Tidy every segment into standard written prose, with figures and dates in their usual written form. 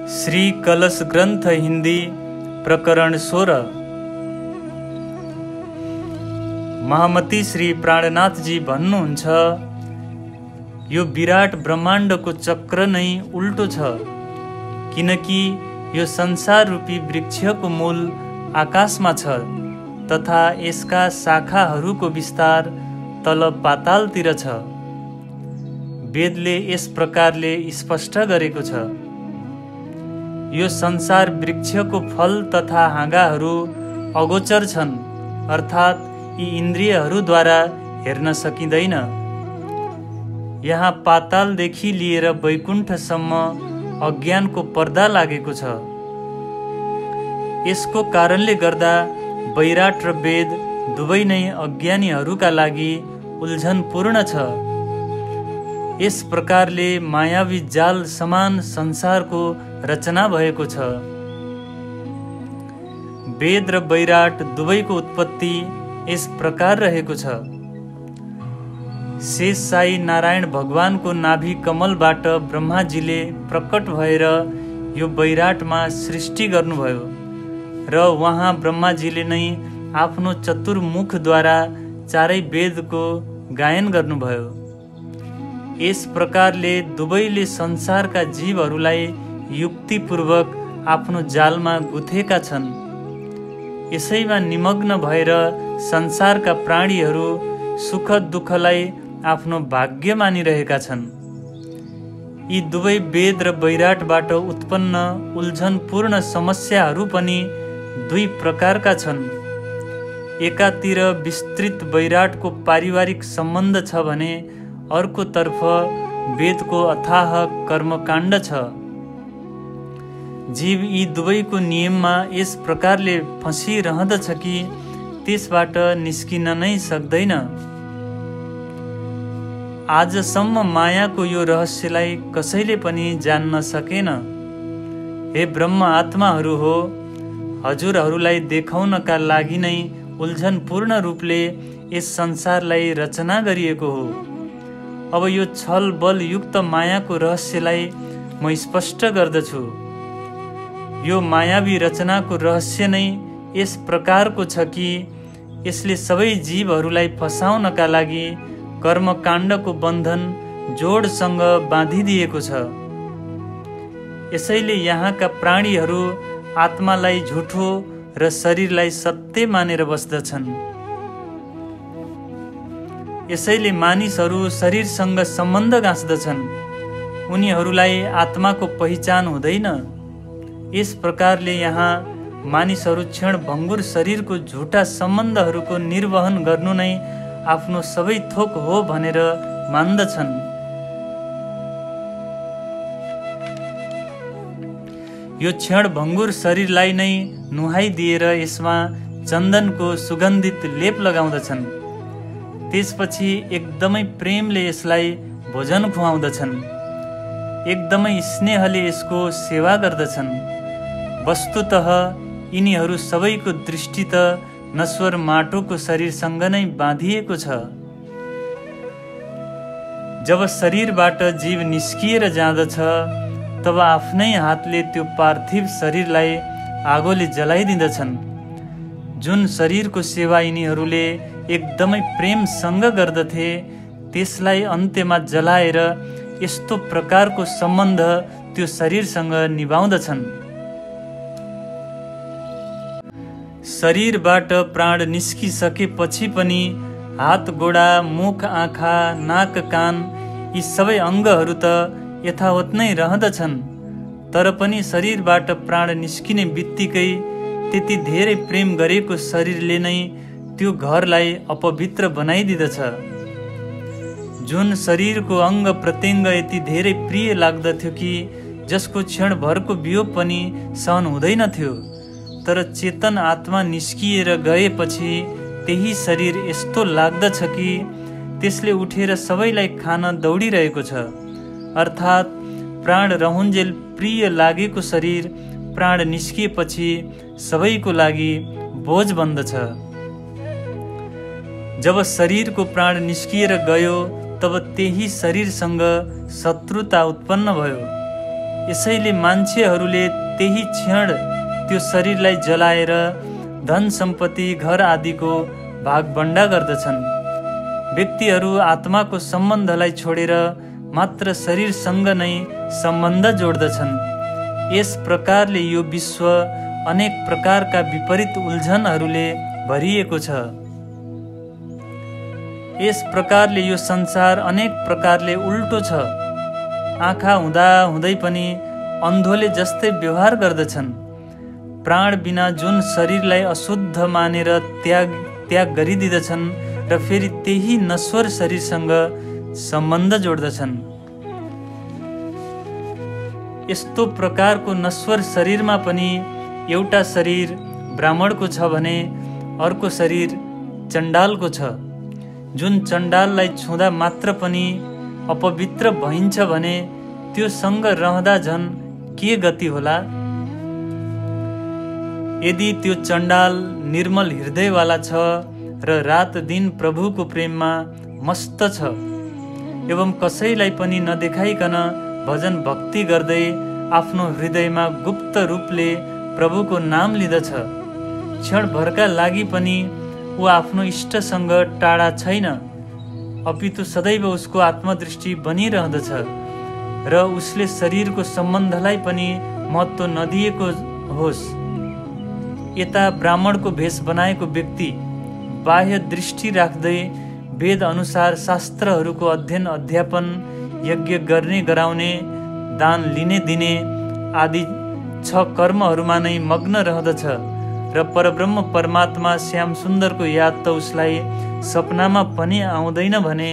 श्री कलश ग्रन्थ हिन्दी प्रकरण 16। महामती श्री प्राणनाथ जी भन्नुहुन्छ, यो विराट ब्रह्माण्डको चक्र नै उल्टो छ, किनकि यो संसार रूपी वृक्षको मूल आकाशमा छ तथा यसका शाखाहरूको विस्तार तल पातालतिर छ। वेदले यस प्रकारले स्पष्ट गरेको छ, यो संसार वृक्षको फल तथा हाँगाहरू अगोचर छन्, अर्थात् यी इन्द्रियहरूद्वारा हेर्न सकिँदैन। यहाँ पातालदेखि लिएर वैकुण्ठसम्म अज्ञानको पर्दा लागेको छ। यसको कारणले गर्दा वैराट र वेद दुवै नै अज्ञानीहरूका लागि उल्झनपूर्ण छ। यस प्रकारले मायावी जाल समान संसारको रचना भएको छ। वेद र वैराट दुवैको उत्पत्ति यस प्रकार रहेको छ। शेष साई नारायण भगवानको नाभि कमलबाट ब्रह्माजीले प्रकट भएर यो वैराटमा सृष्टि गर्नुभयो र वहाँ ब्रह्माजीले नै आफ्नो चतुर्मुखद्वारा चारै वेदको गायन गर्नुभयो। यस प्रकारले दुवैले संसारका जीवहरूलाई युक्तिपूर्वक आफ्नो जालमा गुथेका छन्। यसैमा निमग्न भएर संसारका प्राणीहरू सुख दुःखलाई आफ्नो भाग्य मानिरहेका छन्। यी दुवै वेद र वैराटबाट उत्पन्न उल्झनपूर्ण समस्याहरू पनि दुई प्रकारका छन्। एकातिर विस्तृत वैराटको पारिवारिक सम्बन्ध छ भने अर्कोतर्फ वेदको अथाह कर्मकाण्ड छ। जीव यी दुवैको नियममा यस प्रकारले फँसिरहँदछ कि त्यसबाट निस्किन नै सक्दैन। आजसम्म मायाको यो रहस्यलाई कसैले पनि जान्न सकेन। हे ब्रह्म आत्माहरू हो, हजुरहरूलाई देखाउनका लागि नै उल्झनपूर्ण रूपले यस संसारलाई रचना गरिएको हो। अब यो छल बल युक्त मायाको रहस्यलाई म स्पष्ट गर्दछु। यो मायावी रचनाको रहस्य नै यस प्रकारको छ कि यसले सबै जीवहरूलाई फसाउनका लागि कर्मकाण्डको बन्धन जोडसँग बाँधिदिएको छ। यसैले यहाँका प्राणीहरू आत्मालाई झुठो र शरीरलाई सत्य मानेर बस्दछन्। यसैले मानिसहरू शरीरसँग सम्बन्ध गाँच्दछन्, उनीहरूलाई आत्माको पहिचान हुँदैन। यस प्रकारले यहाँ मानिसहरू क्षणभङ्गुर शरीरको झुटा सम्बन्धहरूको निर्वहन गर्नु नै आफ्नो सबै थोक हो भनेर मान्दछन्। यो क्षणभङ्गुर शरीरलाई नै नुहाइदिएर यसमा चन्दनको सुगन्धित लेप लगाउँदछन्। त्यसपछि एकदमै प्रेमले यसलाई भोजन खुवाउँदछन्, एकदमै स्नेहले यसको सेवा गर्दछन्। वस्तुतः यिनीहरू सबैको दृष्टि त नश्वर माटोको शरीरसँग नै बाँधिएको छ। जब शरीरबाट जीव निस्किएर जाँदछ तब आफ्नै हातले त्यो पार्थिव शरीरलाई आगोले जलाइदिँदछन्। जुन शरीरको सेवा यिनीहरूले एकदमै प्रेमसँग गर्दथे त्यसलाई अन्त्यमा जलाएर यस्तो प्रकारको सम्बन्ध त्यो शरीरसँग निभाउँदछन्। शरीरबाट प्राण निस्किसकेपछि पनि हात गोडा मुख आँखा नाक कान यी सबै अङ्गहरू त यथावत नै रहँदछन्। तर पनि शरीरबाट प्राण निस्किने बित्तिकै त्यति धेरै प्रेम गरेको शरीरले नै त्यो घरलाई अपवित्र बनाइदिँदछ। जुन शरीरको अङ्ग प्रत्यङ्ग यति धेरै प्रिय लाग्दथ्यो कि जसको क्षणभरको वियोग पनि सहन हुँदैनथ्यो, तर चेतन आत्मा निस्किएर गएपछि त्यही शरीर यस्तो लाग्दछ कि त्यसले उठेर सबैलाई खान दौडिरहेको छ। अर्थात् प्राण रहुन्जेल प्रिय लागेको शरीर प्राण निस्किएपछि सबैको लागि बोझ बन्दछ। जब शरीरको प्राण निस्किएर गयो तब त्यही शरीरसँग शत्रुता उत्पन्न भयो। यसैले मान्छेहरूले त्यही क्षण त्यो शरीरलाई जलाएर धन सम्पत्ति घर आदिको भागभण्डा गर्दछन्। व्यक्तिहरू आत्माको सम्बन्धलाई छोडेर मात्र शरीरसँग नै सम्बन्ध जोड्दछन्। यस प्रकारले यो विश्व अनेक प्रकारका विपरीत उल्झनहरूले भरिएको छ। यस प्रकारले यो संसार अनेक प्रकारले उल्टो छ। आँखा हुँदा हुँदै पनि अन्धोले जस्तै व्यवहार गर्दछन्। प्राण बिना जुन शरीरलाई अशुद्ध मानेर त्याग गरिदिँदछन् र फेरि त्यही नश्वर शरीरसँग सम्बन्ध जोड्दछन्। यस्तो प्रकारको नश्वर शरीरमा पनि एउटा शरीर ब्राह्मणको छ भने अर्को शरीर चण्डालको छ। जुन चण्डाललाई छुँदा मात्र पनि अपवित्र भइन्छ भने त्यो सँग रहँदा झन् के गति होला। यदि त्यो चण्डाल निर्मल हृदयवाला छ र रात दिन प्रभुको प्रेममा मस्त छ एवं कसैलाई पनि नदेखाइकन भजन भक्ति गर्दै आफ्नो हृदयमा गुप्त रूपले प्रभुको नाम लिँदछ, क्षणभरका लागि पनि ऊ आफ्नो इष्टसँग टाढा छैन, अपितु सदैव उसको आत्मदृष्टि बनिरहँदछ र उसले शरीरको सम्बन्धलाई पनि महत्त्व नदिएको होस्। यता ब्राह्मणको भेष बनाएको व्यक्ति बाह्य दृष्टि राख्दै वेद अनुसार शास्त्रहरूको अध्ययन अध्यापन, यज्ञ गर्ने गराउने, दान लिने दिने आदि 6 कर्महरूमा नै मग्न रहँदछ र परब्रह्म परमात्मा श्याम सुन्दरको याद त उसलाई सपनामा पनि आउँदैन भने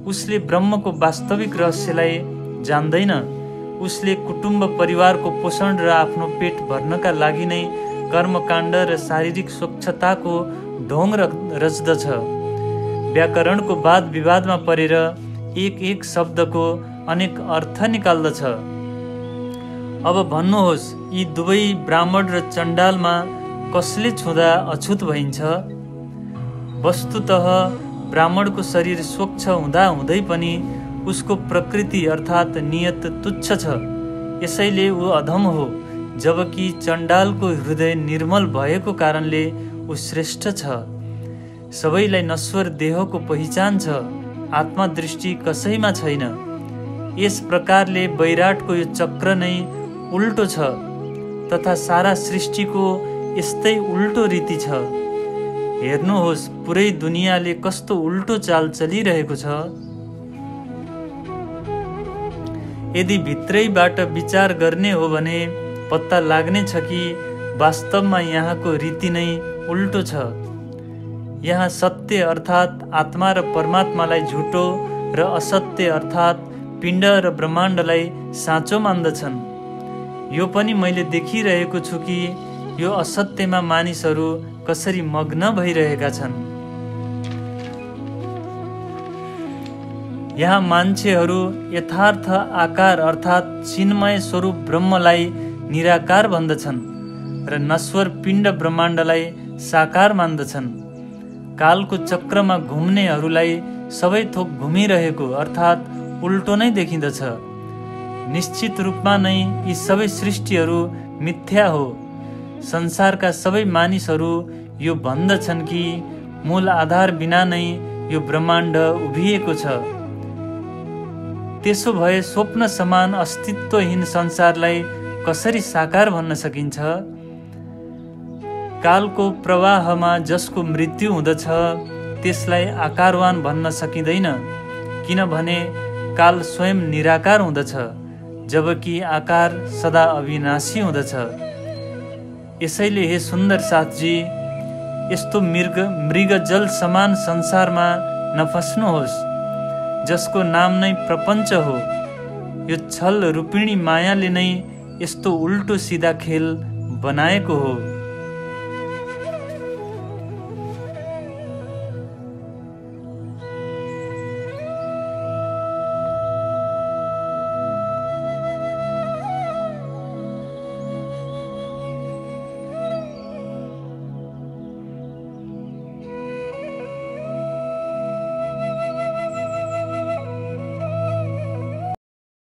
उसले ब्रह्मको वास्तविक रहस्यलाई जान्दैन। उसले कुटुम्ब परिवारको पोषण र आफ्नो पेट भर्नका लागि नै कर्मकाण्ड र शारीरिक स्वच्छताको ढोङ रच्दछ। व्याकरणको वाद विवादमा परेर एक शब्दको अनेक अर्थ निकाल्दछ। अब भन्नुहोस्, यी दुवै ब्राह्मण र चण्डालमा कसले छुँदा अछुत भइन्छ? वस्तुतः ब्राह्मणको शरीर स्वच्छ हुँदा हुँदै पनि उसको प्रकृति अर्थात् नियत तुच्छ छ, यसैले ऊ अधम हो, जबकि चण्डालको हृदय निर्मल भएको कारणले ऊ श्रेष्ठ छ। सबैलाई नश्वर देहको पहिचान छ, आत्मा दृष्टि कसैमा छैन। यस प्रकारले वैराटको यो चक्र नै उल्टो छ तथा सारा सृष्टिको यस्तै उल्टो रीति छ। हेर्नुहोस्, पुरै दुनियाँले कस्तो उल्टो चाल चलिरहेको छ। यदि भित्रैबाट विचार गर्ने हो भने पत्ता लाग्ने छ कि वास्तवमा यहाँको रीति नै उल्टो छ। यहाँ सत्य अर्थात् आत्मा र परमात्मालाई झुटो र असत्य अर्थात् पिण्ड र ब्रह्माण्डलाई साँचो मान्दछन्। यो पनि मैले देखिरहेको छु कि यो असत्यमा मानिसहरू कसरी मग्न भइरहेका छन्। यहाँ मान्छेहरू यथार्थ आकार अर्थात् चिन्मय स्वरूप ब्रह्मलाई निराकार भन्दछन् र नश्वर पिण्ड ब्रह्माण्डलाई साकार मान्दछन्। कालको चक्रमा घुम्नेहरूलाई सबै थोक घुमिरहेको अर्थात् उल्टो नै देखिँदछ। निश्चित रूपमा नै यी सबै सृष्टिहरू मिथ्या हो। संसारका सबै मानिसहरू यो भन्दछन् कि मूल आधार बिना नै यो ब्रह्माण्ड उभिएको छ। त्यसो भए स्वप्न समान अस्तित्वहीन संसारलाई कसरी साकार भन्न सकिन्छ? कालको प्रवाहमा जसको मृत्यु हुँदछ त्यसलाई आकारवान भन्न सकिँदैन, किनभने काल स्वयं निराकार हुँदछ, जबकि आकार सदा अविनाशी हुँदछ। यसैले हे सुन्दर साथजी, यस्तो मृग जल समान संसारमा नफस्नुहोस्, जसको नाम नै प्रपञ्च हो। यो छल रूपिणी मायाले नै यस्तो उल्टो सिधा खेल बनाएको हो।